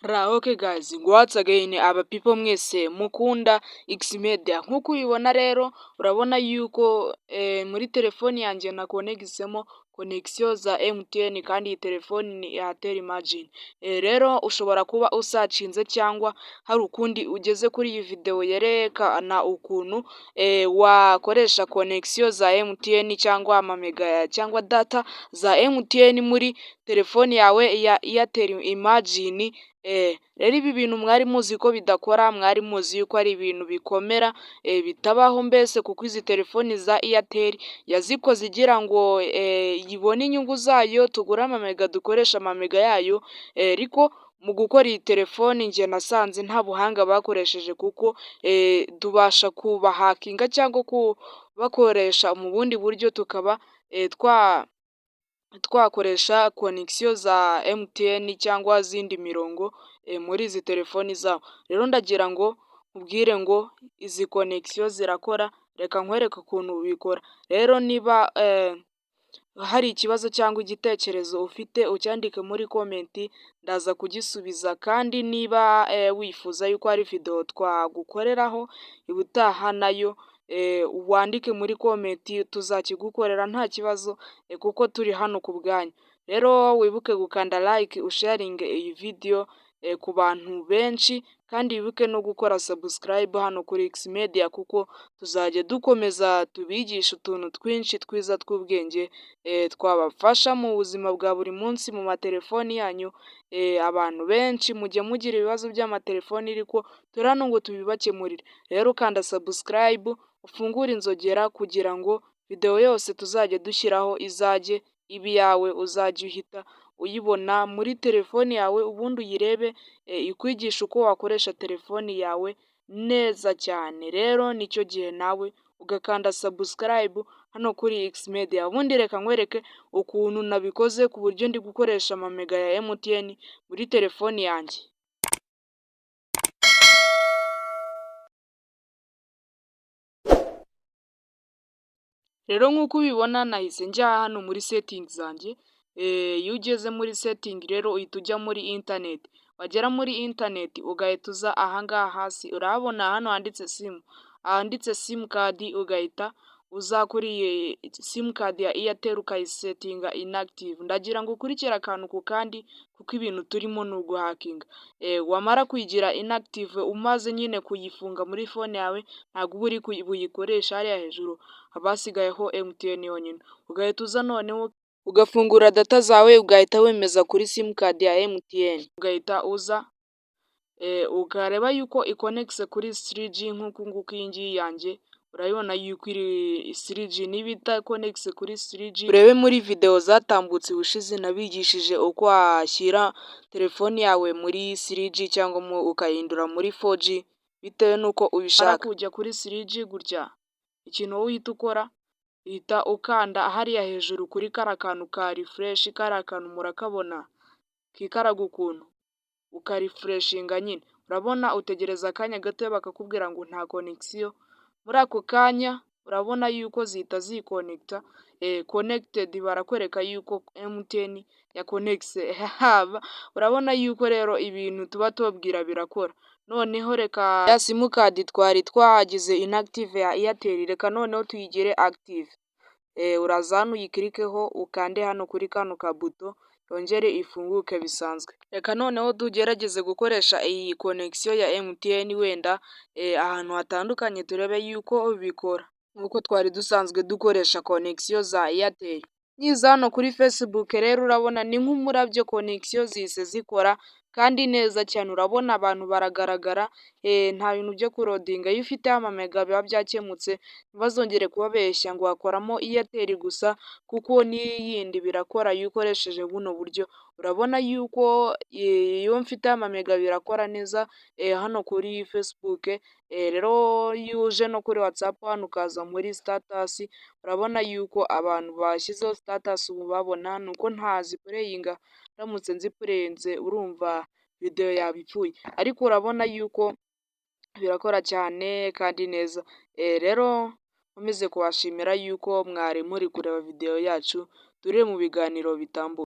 Okay guys, what's again aba people mwese mukunda Xmedia. Nkuko ubibona rero urabona yuko muri telefoni yanjye nakonegisemo connection za MTN kandi iyi telefoni ni Airtel Imagine. Rero ushobora kuba usacinze cyangwa hari ukundi ugeze kuri iyi video yerekana ukuntu wakoresha connection za MTN cyangwa amamega cyangwa data za MTN muri telefoni yawe ya Airtel Imagine. Rero ibi bintu mwari muzi ko bidakora, mwari muzi yuko ari ibintu bikomera bitabaho mbese, kuko izi telefoni za Airtel yazikoze igira ngo ibone inyungu zayo, tugure amamega dukoresha amamega yayo, ariko mu gukora iyi telefoni njye nasanze nta buhanga bakoresheje, kuko tubasha kubahakinga cyangwa kubakoresha mu bundi buryo tukaba twakoresha connection za MTN cyangwa zindi mirongo muri izi telefoni zabo. Rero ndagira ngo nkubwire ngo izi connection zirakora, reka nkwereke ukuntu bikora. Rero niba hari ikibazo cyangwa igitekerezo ufite ucyandike muri comment, ndaza kugisubiza, kandi niba wifuza yuko hari video twagukoreraho ubutaha nayo wandike muri comment tuzakigukorera nta kibazo, kuko turi hano ku bwanyu. Rero wibuke gukanda like, usharinge iyi video ku bantu benshi, kandi wibuke no gukora subscribe hano kuri Xmedia, kuko tuzajya dukomeza tubigisha utuntu twinshi twiza tw'ubwenge twabafasha mu buzima bwa buri munsi mu matelefoni yanyu. Abantu benshi mujye mugira ibibazo by'amatelefoni, ariko turi hano ngo tubibakemurire. Rero ukanda subscribe, ufungure inzogera kugira ngo video yose tuzajya dushyiraho izajye iba iyawe, uzajya uhita uyibona muri telefoni yawe, ubundi uyirebe ikwigisha uko wakoresha telefoni yawe neza cyane. Rero nicyo gihe nawe ugakanda subscribe hano kuri Xmedia. Ubundi reka nkwereke ukuntu nabikoze ku buryo ndi gukoresha amamega ya MTN muri telefoni yanjye. Rero nk'uko ubibona nahise njya hano muri settings zanjye. Iyo ugeze muri setting rero uhita ujya muri internet, wagera muri internet ugahita uza ahangaha hasi urahabona hano handitse sim card, ugahita uza kuri sim card ya Airtel ukayisetinga inactive. Ndagira ngo ukurikire akantu ku kandi, kuko ibintu turimo ni uguhakinga. Wamara kuyigira inactive, umaze nyine kuyifunga muri phone yawe, ntabwo uba uri buyikoresha, hariya hejuru haba hasigayeho MTN yonyine. Ugahita uza noneho ugafungura data zawe, ugahita wemeza kuri sim card ya MTN, ugahita uza ukareba yuko ikonegise kuri 3G nk'uku nguku iyi ngiyi yanjye urabibona yuko iri 3G. Niba itakonegise kuri 3G, urebe muri video zatambutse ubushize nabigishije uko washyira telefoni yawe muri 3G cyangwa ukayihindura muri 4G bitewe n'uko ubishaka. Kujya kuri 3G gutya, ikintu wowe uhita ukora, uhita ukanda hariya hejuru kuri kara kantu ka refresh, kara kantu murakabona kikaraga ukuntu, ukarefreshinga nyine. Urabona utegereza akanya gato bakakubwira ngo nta connection. Muri ako kanya urabona yuko zihita zikonekta, connected, barakwereka yuko MTN ya connectse. Urabona yuko rero ibintu tuba tubabwira birakora. Noneho reka ya simukadi twari twagize inactive ya Airtel, reka noneho tuyigire active. Uraza hano uyikirikeho, ukande hano kuri kano kabuto, yongere ifunguke bisanzwe. Reka noneho tugerageze gukoresha iyi connection ya MTN wenda ahantu hatandukanye, turebe yuko bikora nk'uko twari dusanzwe dukoresha connection za Airtel. Niza hano kuri Facebook rero urabona ni nk'umurabyo connection zise zikora kandi neza cyane. Urabona abantu baragaragara, nta bintu byo kurodinga. Iyo ufite amamega biba byakemutse, ntibazongere kubabeshya ngo wakoramo Airtel gusa, kuko n'iyindi birakora iyo ukoresheje buno buryo. Urabona yuko iyo mfite amamega birakora neza hano kuri Facebook. Rero iyo uje no kuri WhatsApp hano ukaza muri status, urabona yuko abantu bashyizeho status ubu babona nuko ntazipureyinga. Ndamutse nzipurenze urumva video yaba ipfuye, ariko urabona yuko birakora cyane kandi neza. Rero nkomeze kubashimira yuko mwari muri kureba video yacu, turi mu biganiro bitambuka.